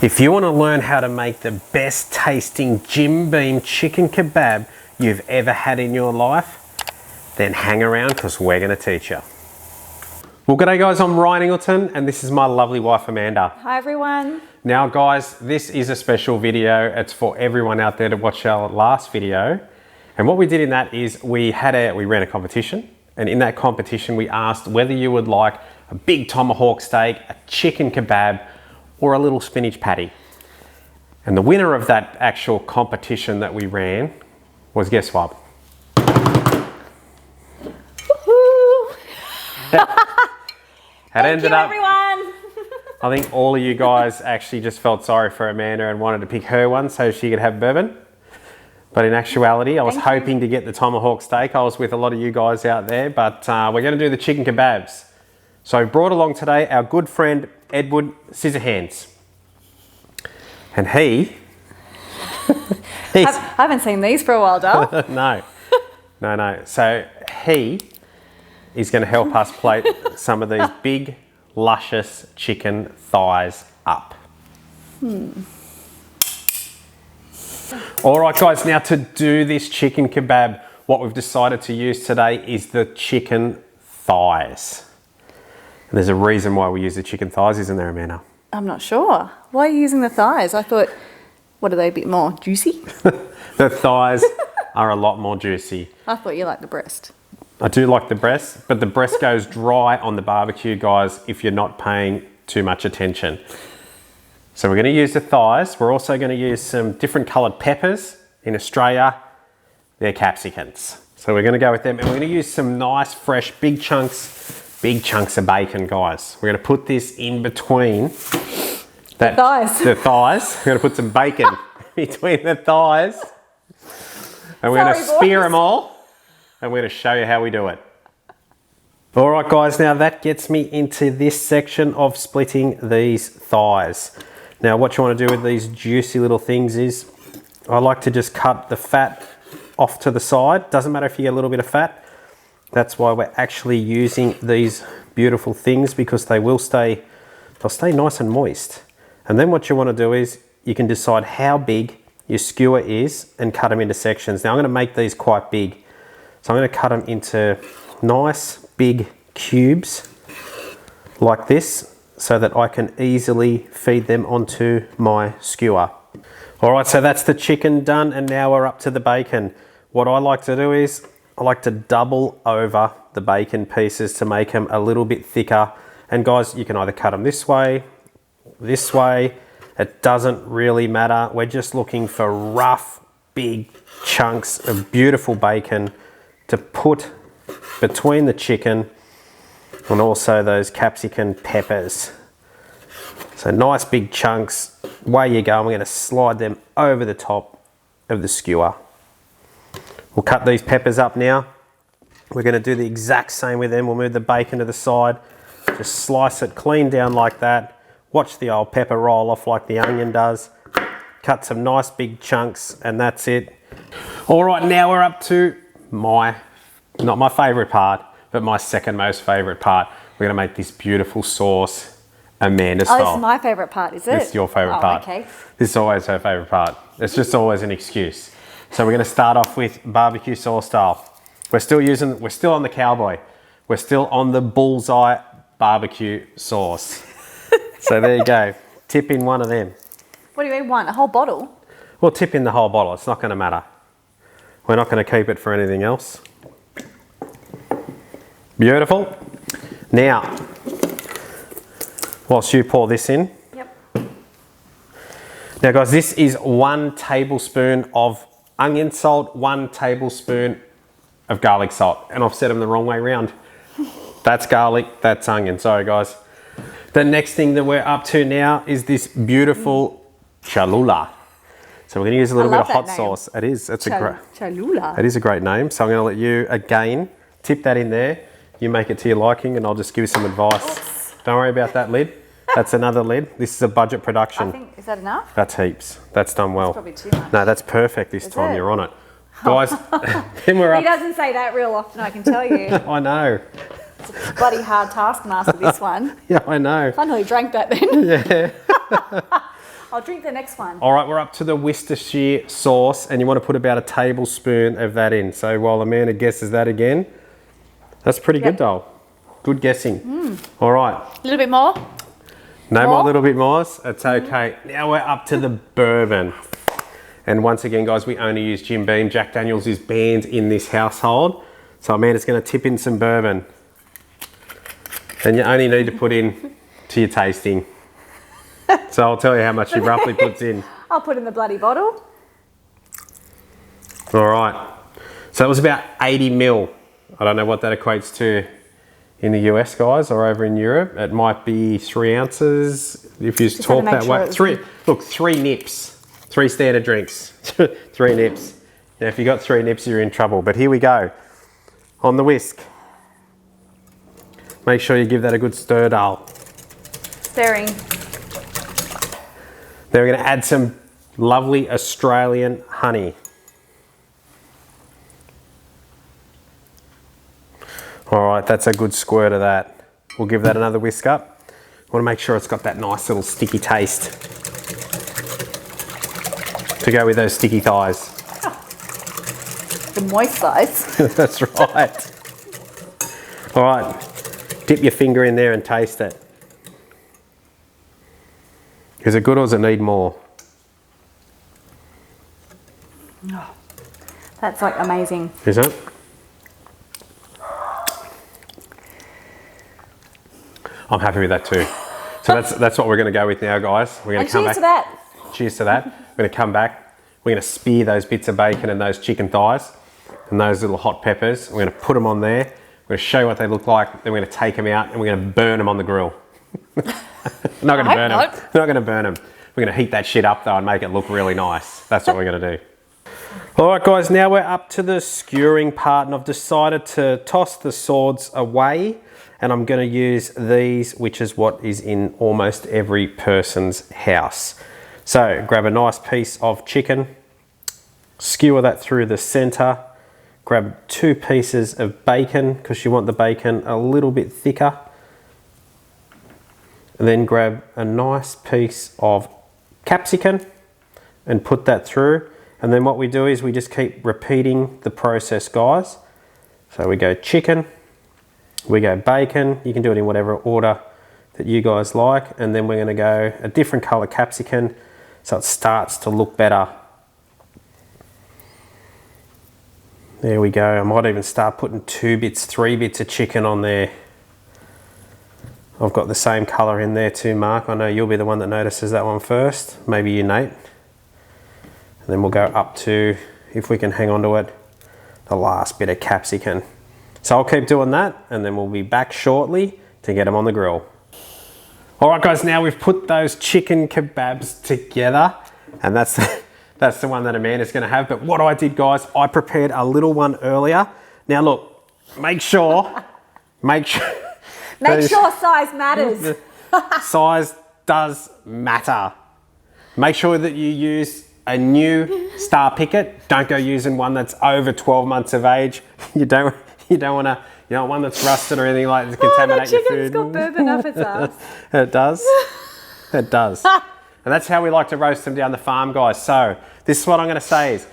If you want to learn how to make the best tasting Jim Beam chicken kebab you've ever had in your life, then hang around because we're going to teach you. Well, g'day guys, I'm Ryan Ingleton and this is my lovely wife Amanda. Hi everyone. Now guys, this is a special video. It's for everyone out there to watch our last video. And what we did in that is we ran a competition, and in that competition we asked whether you would like a big tomahawk steak, a chicken kebab, or a little spinach patty. And the winner of that actual competition that we ran was, guess what? Thank you everyone. I think all of you guys actually just felt sorry for Amanda and wanted to pick her one so she could have bourbon. But in actuality, I was hoping to get the tomahawk steak. I was with a lot of you guys out there, but we're going to do the chicken kebabs. So I brought along today our good friend Edward Scissorhands. And I haven't seen these for a while, Dale. No. So he is going to help us plate some of these big, luscious chicken thighs up. All right, guys, now to do this chicken kebab, what we've decided to use today is the chicken thighs. And there's a reason why we use the chicken thighs, isn't there, Amanda? I'm not sure. Why are you using the thighs? I thought, what are they, a bit more juicy? The thighs are a lot more juicy. I thought you liked the breast. I do like the breast, but the breast goes dry on the barbecue, guys, if you're not paying too much attention. So we're going to use the thighs. We're also going to use some different coloured peppers. In Australia, they're capsicums. So we're going to go with them, and we're going to use some nice, fresh, big chunks of bacon, guys. We're going to put this in between the thighs. We're going to put some bacon between the thighs, and we're going to spear them all, and we're going to show you how we do it. All right, guys, now that gets me into this section of splitting these thighs. Now, what you want to do with these juicy little things is, I like to just cut the fat off to the side. Doesn't matter if you get a little bit of fat. That's why we're actually using these beautiful things, because they'll stay nice and moist. And then what you want to do is you can decide how big your skewer is and cut them into sections. Now I'm going to make these quite big. So I'm going to cut them into nice big cubes like this so that I can easily feed them onto my skewer. All right, so that's the chicken done, and now we're up to the bacon. What I like to do is I like to double over the bacon pieces to make them a little bit thicker. And guys, you can either cut them this way. It doesn't really matter. We're just looking for rough, big chunks of beautiful bacon to put between the chicken and also those capsicum peppers. So nice big chunks. Away you go. I'm going to slide them over the top of the skewer. We'll cut these peppers up now. We're going to do the exact same with them. We'll move the bacon to the side. Just slice it clean down like that. Watch the old pepper roll off like the onion does. Cut some nice big chunks, and that's it. All right, now we're up to not my favourite part, but my second most favourite part. We're going to make this beautiful sauce, Amanda style. Oh, this is my favourite part, is it? It's your favourite part. Okay. This is always her favourite part. It's just always an excuse. So we're going to start off with barbecue sauce style. We're still on the cowboy. We're still on the bullseye barbecue sauce. So there you go. Tip in one of them. What do you mean one? A whole bottle? Well, tip in the whole bottle. It's not going to matter. We're not going to keep it for anything else. Beautiful. Now, whilst you pour this in. Yep. Now guys, this is 1 tablespoon of onion salt, 1 tablespoon of garlic salt. And I've set them the wrong way around. That's garlic, that's onion. Sorry guys. The next thing that we're up to now is this beautiful Cholula. So we're going to use a little bit of hot sauce. It is. It's Cholula. It is a great name. So I'm going to let you again tip that in there. You make it to your liking, and I'll just give you some advice. Oops. Don't worry about that lid. That's another lid. This is a budget production. Is that enough? That's heaps. That's done well. That's probably too much. No, that's perfect this time. You're on it. Guys, then we're up. He doesn't say that real often, I can tell you. I know. It's a bloody hard taskmaster, this one. Yeah, I know. I nearly drank that then. Yeah. I'll drink the next one. All right, we're up to the Worcestershire sauce, and you want to put about a tablespoon of that in. So while Amanda guesses that again, that's pretty good, doll. Good guessing. All right. A little bit more. No more little bit more. It's okay. Now we're up to the bourbon. And once again, guys, we only use Jim Beam. Jack Daniels is banned in this household. So Amanda's going to tip in some bourbon. And you only need to put in to your tasting. So I'll tell you how much she roughly puts in. I'll put in the bloody bottle. All right. So it was about 80 mil. I don't know what that equates to in the US, guys, or over in Europe. It might be 3 ounces if you talk that way. Three nips. 3 standard drinks. 3 nips. Now, if you got 3 nips, you're in trouble. But here we go. On the whisk. Make sure you give that a good stir, doll. Stirring. Then we're going to add some lovely Australian honey. All right, that's a good squirt of that. We'll give that another whisk up. Want to make sure it's got that nice little sticky taste to go with those sticky thighs. The moist thighs. That's right. All right, dip your finger in there and taste it. Is it good or does it need more? Oh, that's like amazing. Is it? I'm happy with that too. So that's what we're going to go with now, guys. We're going to come back. Cheers to that. Cheers to that. We're going to come back. We're going to spear those bits of bacon and those chicken thighs and those little hot peppers. We're going to put them on there. We're going to show you what they look like. Then we're going to take them out and we're going to burn them on the grill. Not going to burn them. Not going to burn them. We're going to heat that shit up though and make it look really nice. That's what we're going to do. All right, guys. Now we're up to the skewering part, and I've decided to toss the swords away. And I'm going to use these, which is what is in almost every person's house. So grab a nice piece of chicken, skewer that through the center, grab 2 pieces of bacon because you want the bacon a little bit thicker. And then grab a nice piece of capsicum and put that through. And then what we do is we just keep repeating the process, guys. So we go chicken. We go bacon. You can do it in whatever order that you guys like. And then we're going to go a different color capsicum so it starts to look better. There we go. I might even start putting 2 bits, 3 bits of chicken on there. I've got the same color in there too, Mark. I know you'll be the one that notices that one first. Maybe you, Nate. And then we'll go up to, if we can hang on to it, the last bit of capsicum. So I'll keep doing that and then we'll be back shortly to get them on the grill. All right, guys, now we've put those chicken kebabs together and that's the one that Amanda's gonna have. But what I did, guys, I prepared a little one earlier. Now look, make sure size matters. Size does matter. Make sure that you use a new Star Picket. Don't go using one that's over 12 months of age. You don't want to, one that's rusted or anything like that to contaminate your food. Chicken's got bourbon up its ass. It does. It does. And that's how we like to roast them down the farm, guys. So this is what I'm going to say is,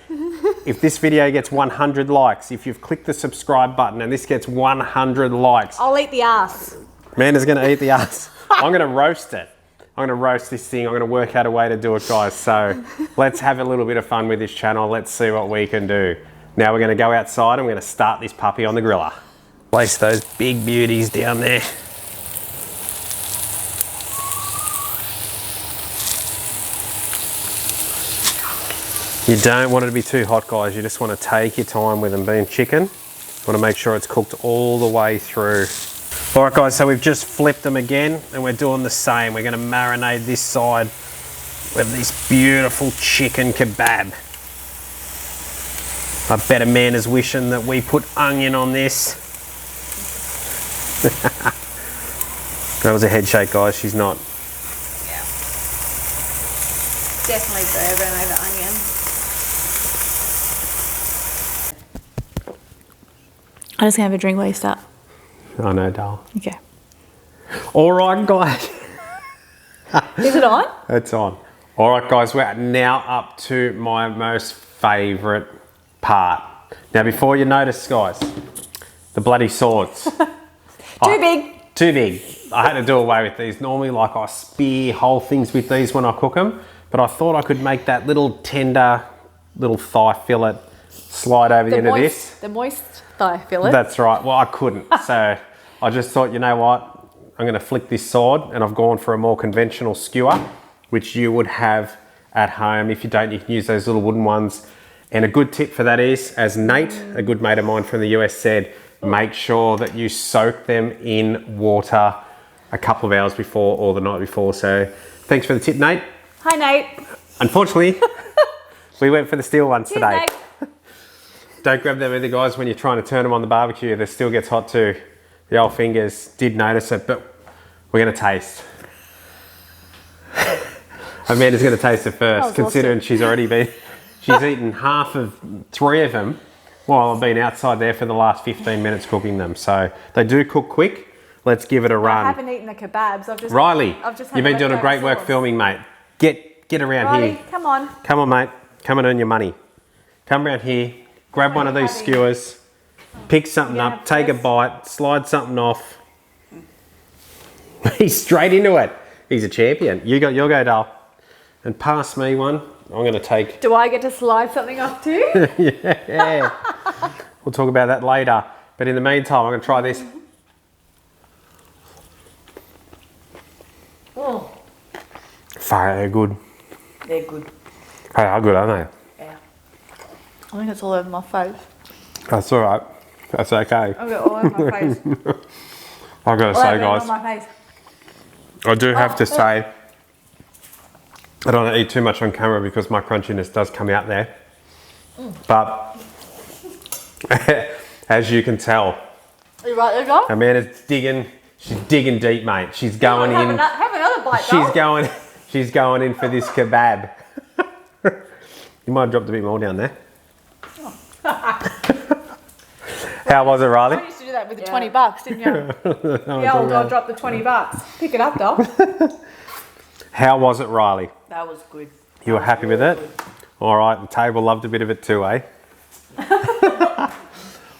if this video gets 100 likes, if you've clicked the subscribe button and this gets 100 likes, I'll eat the ass. Amanda's going to eat the ass. I'm going to roast it. I'm going to roast this thing. I'm going to work out a way to do it, guys. So let's have a little bit of fun with this channel. Let's see what we can do. Now we're going to go outside and we're going to start this puppy on the griller. Place those big beauties down there. You don't want it to be too hot, guys. You just want to take your time with them. Being chicken, you want to make sure it's cooked all the way through. All right, guys, so we've just flipped them again and we're doing the same. We're going to marinate this side with this beautiful chicken kebab. I bet Amanda's wishing that we put onion on this. That was a head shake, guys. She's not. Yeah. Definitely bourbon over onion. I'm just going to have a drink while you start. I know, doll. Okay. All right, guys. Is it on? It's on. All right, guys, we're now up to my most favourite part. Now, before you notice, guys, the bloody swords. Too big. Too big. I had to do away with these. Normally, like, I spear whole things with these when I cook them, but I thought I could make that little tender, little thigh fillet slide over the end of this. The moist thigh fillet. That's right. Well, I couldn't. So I just thought, you know what? I'm going to flick this sword, and I've gone for a more conventional skewer, which you would have at home. If you don't, you can use those little wooden ones. And a good tip for that is, as Nate, a good mate of mine from the US, said, make sure that you soak them in water a couple of hours before or the night before. So thanks for the tip, Nate. Hi, Nate. Unfortunately, we went for the steel ones Cheers, today. Nate. Don't grab them either, guys, when you're trying to turn them on the barbecue. They still gets hot too. The old fingers did notice it, but we're going to taste. Amanda's going to taste it first, considering she's eaten half of 3 of them while I've been outside there for the last 15 minutes cooking them. So they do cook quick. Let's give it a run. I haven't eaten the kebabs. Riley, I've just had you've been doing a great work sauce. filming, mate. Get around Riley, here. come on. Come on, mate. Come and earn your money. Come around here. Grab one of these skewers. Pick something up. Take a bite. Slide something off. He's straight into it. He's a champion. You'll go, Dale. And pass me one. I'm going to take... Do I get to slide something off too? Yeah. We'll talk about that later. But in the meantime, I'm going to try this. Oh, Far, they're good. they're good. They are good, aren't Yeah. I think it's all over my face. they? That's all right. That's okay. I've got all over my face. I've got to All say, over guys, my face. I do have to say, I don't want to eat too much on camera because my crunchiness does come out there. But as you can tell, Are you right there, John? Amanda's digging. She's digging deep, mate. She's going Have in. another bite, She's going in for this kebab. You might have dropped a bit more down there. How was it, Riley? I used to do that with the $20, didn't you? Yeah, I'll drop the $20. Pick it up, doll. How was it, Riley? That was good. You were happy with it? All right, the table loved a bit of it too, eh?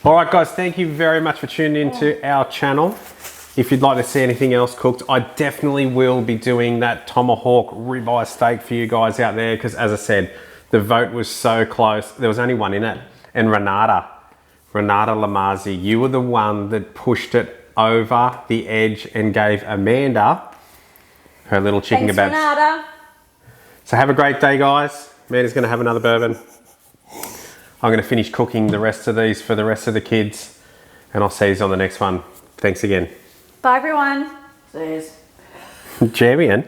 All right, guys, thank you very much for tuning into our channel. If you'd like to see anything else cooked, I definitely will be doing that tomahawk ribeye steak for you guys out there because, as I said, the vote was so close. There was only one in it. And Renata Lamazzi, you were the one that pushed it over the edge and gave Amanda her little chicken Thanks, kebabs. Renata. So have a great day, guys. Amanda's going to have another bourbon. I'm going to finish cooking the rest of these for the rest of the kids. And I'll see you on the next one. Thanks again. Bye, everyone. Cheers. Champion.